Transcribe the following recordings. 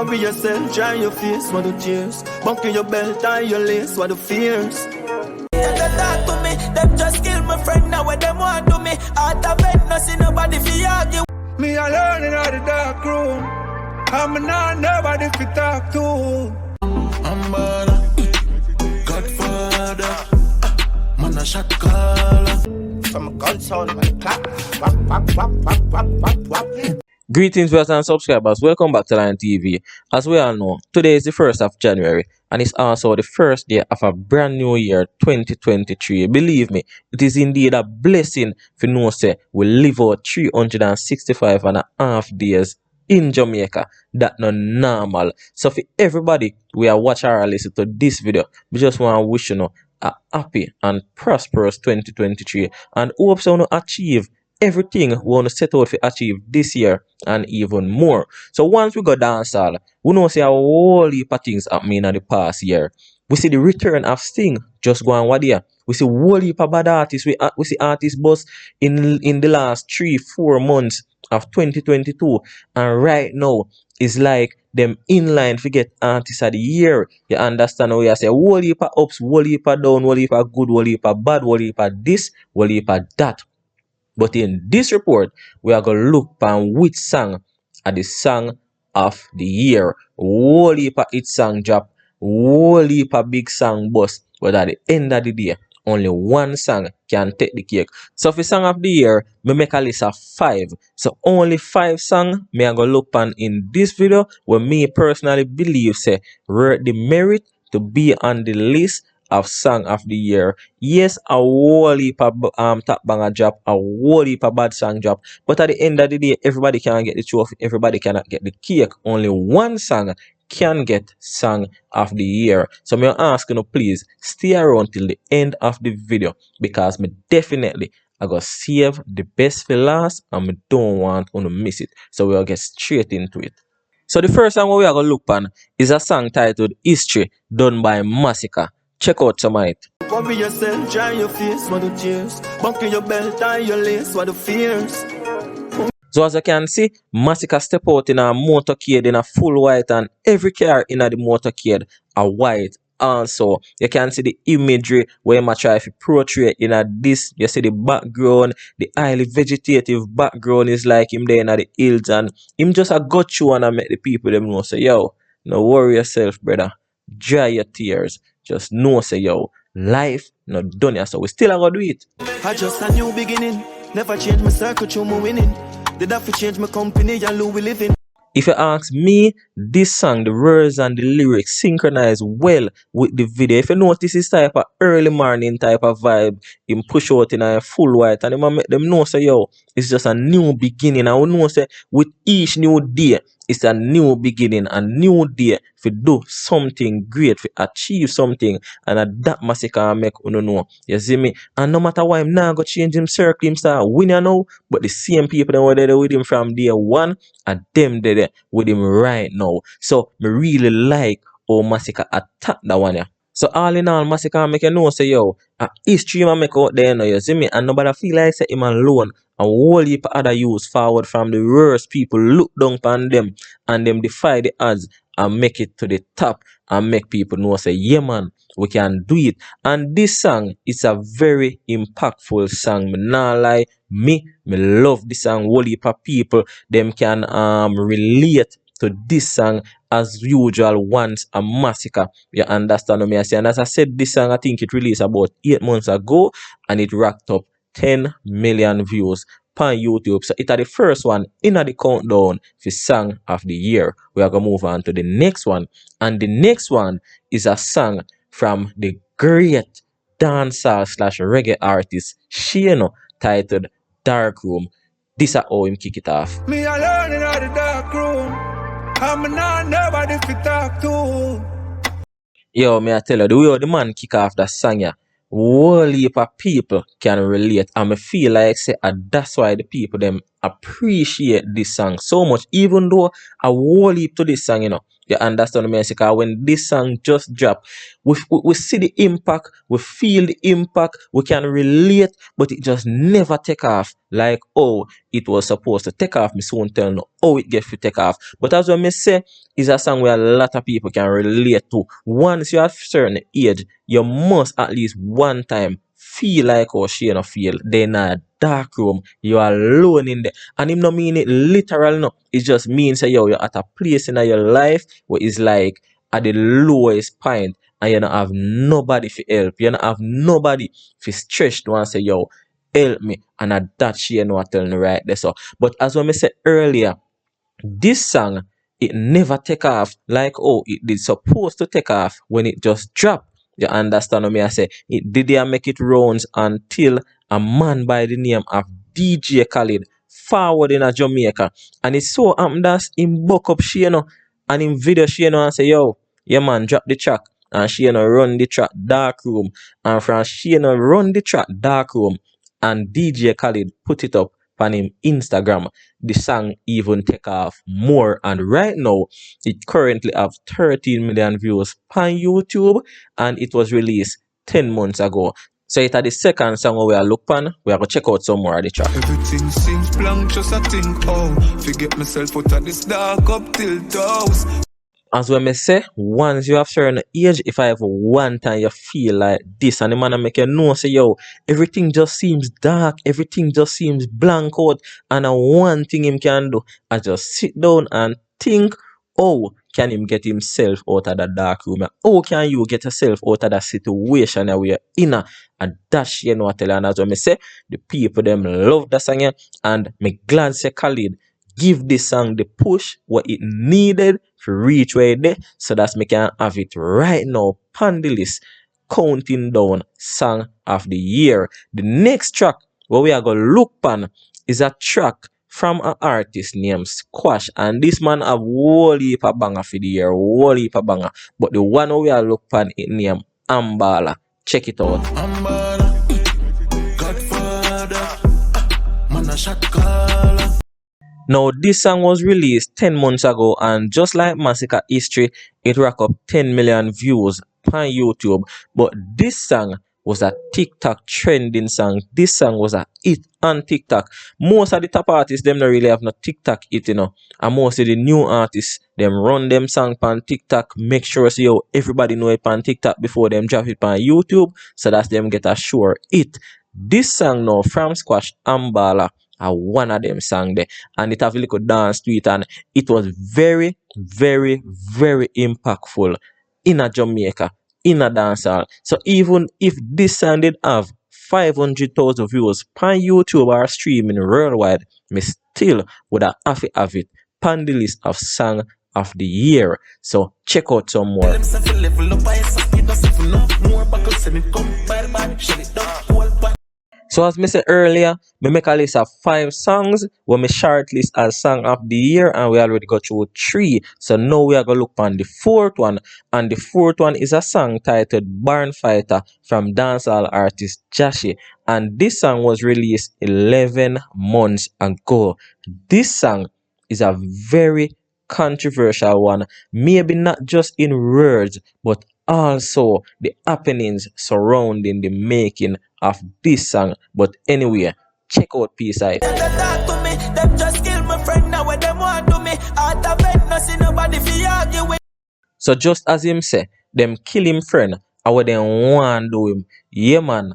Cover yourself, dry your face, what the tears. Buckle your belt, tie your lace, what the fears. They talk to me, them just kill my friend now when them want to me. Out of bed, no see nobody fi argue. Me alone in the dark room. I'm not nobody fi talk to. Ambala, Godfather, man a shot caller. From a gun sound, my clap, whap, whap, whap, whap, whap, whap, whap. Greetings viewers and subscribers, welcome back to Lion TV. As we all know, today is the 1st of January and it's also the first day of a brand new year 2023. Believe me, it is indeed a blessing for know say we live out 365 and a half days in Jamaica. That not normal. So for everybody we are watching or listen to this video, we just want to wish you know a happy and prosperous 2023 and hope so you achieve everything we want to set out to achieve this year and even more. So once we go dancehall, we know see a whole heap of things happening in the past year. We see the return of Sting just going what there. We see a whole heap of bad artists. We see artists bust in the last 3-4 months of 2022. And right now, it's like them in line to get artists of the year. You understand how we say whole heap of ups, whole heap of down, whole heap of good, whole heap of bad, whole heap of this, whole heap of that. But in this report, we are going to look on which song are the song of the year. Whole heap of hit song drop, whole heap of big song bust. But at the end of the day, only one song can take the cake. So for song of the year, me make a list of 5. So only 5 songs me I go look on in this video where me personally believe say worth the merit to be on the list of song of the year. Yes, a whole heap of top banger drop, a whole heap of bad song drop. But at the end of the day, everybody can get the trophy, everybody cannot get the cake. Only one song can get song of the year. So me ask you please stay around till the end of the video because me definitely I go save the best for last and me don't want to miss it. So we'll get straight into it. So the first song we are going to look on is a song titled History done by Masicka. Check out some of it. Cover yourself, dry your face, what the tears. Buckle your belt, tie your lace, what the fears. So as you can see, Masicka step out in a motorcade in a full white and every car in the motorcade are white. Also, you can see the imagery where I try to portray in a this. You see the background, the highly vegetative background is like him there in the hills and him just a got you and I make the people them know say yo, no worry yourself brother, dry your tears. Just know say yo, life not done yet, so we still gonna do it. I just a new beginning. Never change my circle, through my winning. Did have to change my company and who we live in. If you ask me, this song, the words and the lyrics synchronize well with the video. If you notice this type of early morning type of vibe, him push out in a full white and him make them know say yo, it's just a new beginning. And we know say with each new day, it's a new beginning, a new day to do something great, to achieve something, and that Masicka make you know. You see me? And no matter why I'm not gonna change him circle, him start winning now, but the same people that were there with him from day one are them there with him right now. So me really like how Masicka attack that one yeah. So all in all, Masicka make you know say yo, a history man make out there now, you see me? And nobody feel like say him alone. A whole heap of other youths forward from the worst people look down upon them and them defy the odds and make it to the top and make people know say yeah man, we can do it. And this song is a very impactful song. Me nah lie, me love this song. Whole heap of people them can relate to this song as usual once a Masicka. You understand what me I say? And as I said, this song I think it released about 8 months ago and it racked up 10 million views on YouTube. So it's the first one in the countdown for song of the year. We are going to move on to the next one. And the next one is a song from the great dancehall / reggae artist Jahshii titled Dark Room. This is how him kick it off. Me alone in the dark room. I'm not nobody to talk to. Yo, me I tell you, the way the man kick off that song yeah, whole heap of people can relate and I feel like say that's why the people them appreciate this song so much, even though a whole heap to this song You understand me? Because when this song just dropped, we see the impact, we feel the impact, we can relate, but it just never take off like oh it was supposed to take off. Me soon tell no how it get to take off. But as I say, is a song where a lot of people can relate to. Once you have certain age, you must at least one time feel like how she no feel. Then a dark room, you are alone in there. And him no mean it literal no. It just means that you're at a place in your life where it's like at the lowest point and you don't have nobody for help. You don't have nobody for stretch to and say, yo, help me. And at that she know what telling right there. So, but as I said earlier, this song, it never take off like oh it did supposed to take off when it just dropped. You understand what me I say? It didn't make it rounds until a man by the name of DJ Khaled forward in a Jamaica. And it's so that's him buck up she and in video she and say yo, yeah man, drop the track. And she run the track Dark Room. And from she run the track Dark Room and DJ Khaled put it up on him Instagram. The song even take off more, and right now it currently have 13 million views on YouTube, and it was released 10 months ago. So it's the second song we are look on. We are going to check out some more of the track. Everything seems blank, just I think, oh, forget myself out of this dark up till toes. As when me say, once you have certain age, if I have one time you feel like this, and the man make you know, say, yo, everything just seems dark, everything just seems blank out, and one thing him can do, I just sit down and think, oh, can him get himself out of the dark room? How can you get yourself out of that situation where you're in? And that's you know what I tell you. And as when me say, the people them love that song, and me glad say Khalid give this song the push what it needed to reach where it there. So that's me can have it right now on the list, counting down song of the year. The next track where we are going to look on is a track from an artist named Squash, and this man have whole heap of banger for the year, whole heap of banger. But the one we are look on it named Ambala. Check it out. Ambala, Godfather, man a shot caller. Now, this song was released 10 months ago, and just like Masicka history, it racked up 10 million views on YouTube. But this song was a TikTok trending song. This song was a hit on TikTok. Most of the top artists, them don't really have no TikTok hit, you know. And most of the new artists, them run them song on TikTok, make sure so yo, everybody know it on TikTok before them drop it on YouTube, so that them get a sure hit. This song now from Squash, Ambala, one of them sang there, and it have a little dance to it, and it was very, very, very impactful in a Jamaica, in a dancehall. So even if this song did have 500,000 views on YouTube or streaming worldwide, me still would have it on the list of song of the year. So check out some more. So as I said earlier, me make a list of 5 songs where me shortlist as song of the year, and we already got through 3. So now we are going to look on the 4th one, and the 4th one is a song titled Barn Fighter from dancehall artist Jahshii, and this song was released 11 months ago. This song is a very controversial one, maybe not just in words, but also the happenings surrounding the making of this song. But anyway, check out P-Side. So just as him say, them kill him friend, and what them want do him. Yeah man,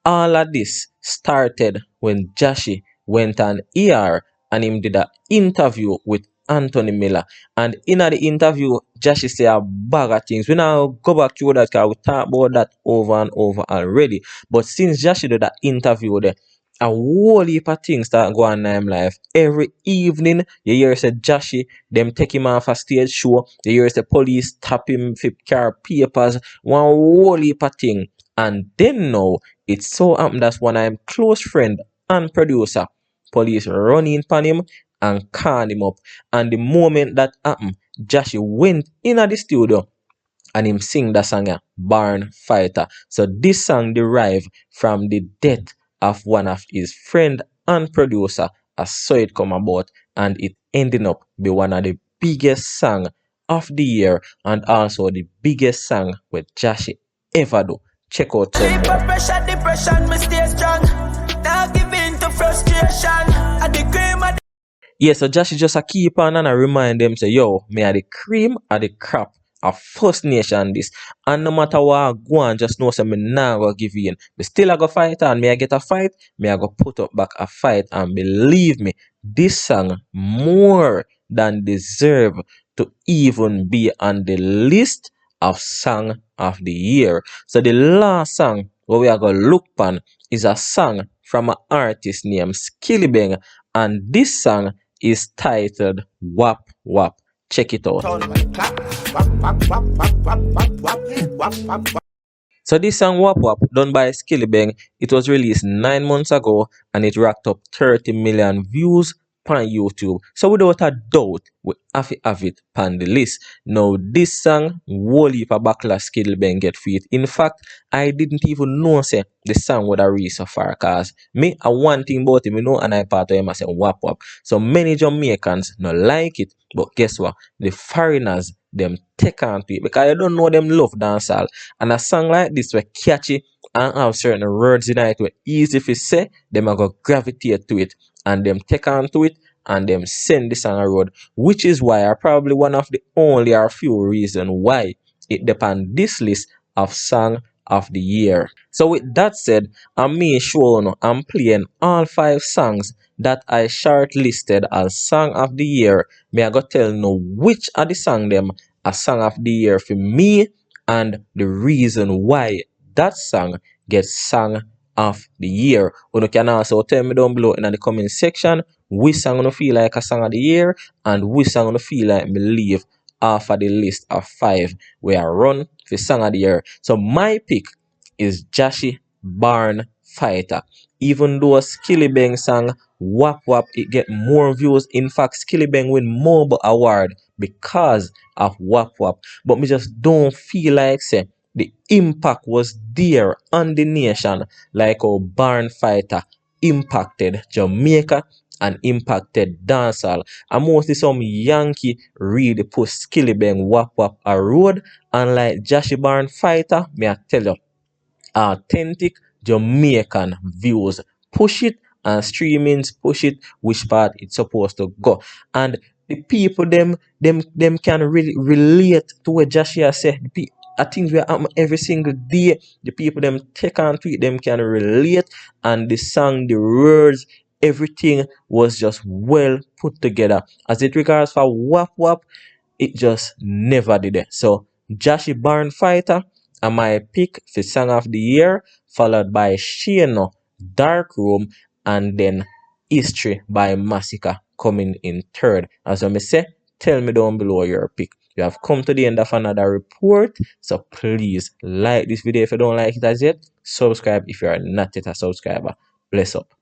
all of this started when Jahshii went on ER and him did an interview with Anthony Miller, and in the interview Jahshii say a bag of things. We now go back to that because we talk about that over and over already. But since Jahshii did that interview there, a whole heap of things start going on in him life. Every evening you hear say Jahshii them take him off a stage show. You hear say police tap him for car papers, one whole heap of thing. And then now it so happened that's one of him close friend and producer, police running upon him and calling him up. And the moment that happened, Jahshii went in at the studio and him sing that song, Barn Fighter. So this song derived from the death of one of his friend and producer, as so it come about, and it ended up be one of the biggest song of the year and also the biggest song with Jahshii ever do. Check out some Sleep more. of pressure, depression, me stay strong. Now give in to frustration. At the cream of Yeah, so Jahshii just a keep on and I remind them say, yo, me are the cream of the crop of First Nation this. And no matter what I go on, just know say me nah go give in. Me still I go fight and me I get a fight, me I go put up back a fight and believe me, this song more than deserve to even be on the list of song of the year. So the last song what we are gonna look on is a song from an artist named Skillibeng, and this song is titled Whap Whap. Check it out. So this song Whap Whap, done by Skillibeng, it was released 9 months ago and it racked up 30 million views on YouTube. So without a doubt, we have it on the list. Now this song, whole heap of backlash Skillibeng get for it. In fact, I didn't even know say the song would have reached so far, cause me a one thing about him, you know, and I part of him I say Whap Whap. So many Jamaicans not like it, but guess what? The foreigners them take on to it because I don't know them love dancehall. And a song like this were catchy and have certain words in it were easy to say, them are go gravitate to it and them take on to it and them send this on a road, which is why are probably one of the only or few reasons why it depend this list of song of the year. So with that said, I'm me sure I'm playing all 5 songs that I shortlisted as song of the year. Me I go tell no which are the song them a song of the year for me and the reason why that song gets song of the year. You can also tell me down below in the comment section which song you feel like a song of the year and which song you feel like me leave off of the list of 5 where I run for song of the year. So my pick is Jahshii Barn Fighter. Even though Skillibeng song Whap Whap it get more views. In fact, Skillibeng win more award because of Whap Whap. But me just don't feel like say the impact was there on the nation like how Barn Fighter impacted Jamaica and impacted dancehall. And mostly some Yankee really push Skillibeng Whap Whap a road. And like Jahshii Barn Fighter, me I tell you, authentic Jamaican views push it and streamings push it which part it's supposed to go. And the people them can really relate to what Jahshii say. I think we are every single day. The people them take on to it, them can relate, and the song, the words, everything was just well put together. As it regards for Whap Whap, it just never did it. So Jahshii Barn Fighter and my pick for song of the year, followed by Shano Dark Room, and then History by Masicka coming in third. As I say, tell me down below your pick. You have come to the end of another report, so please like this video if you don't like it as yet. Subscribe if you are not yet a subscriber. Bless up.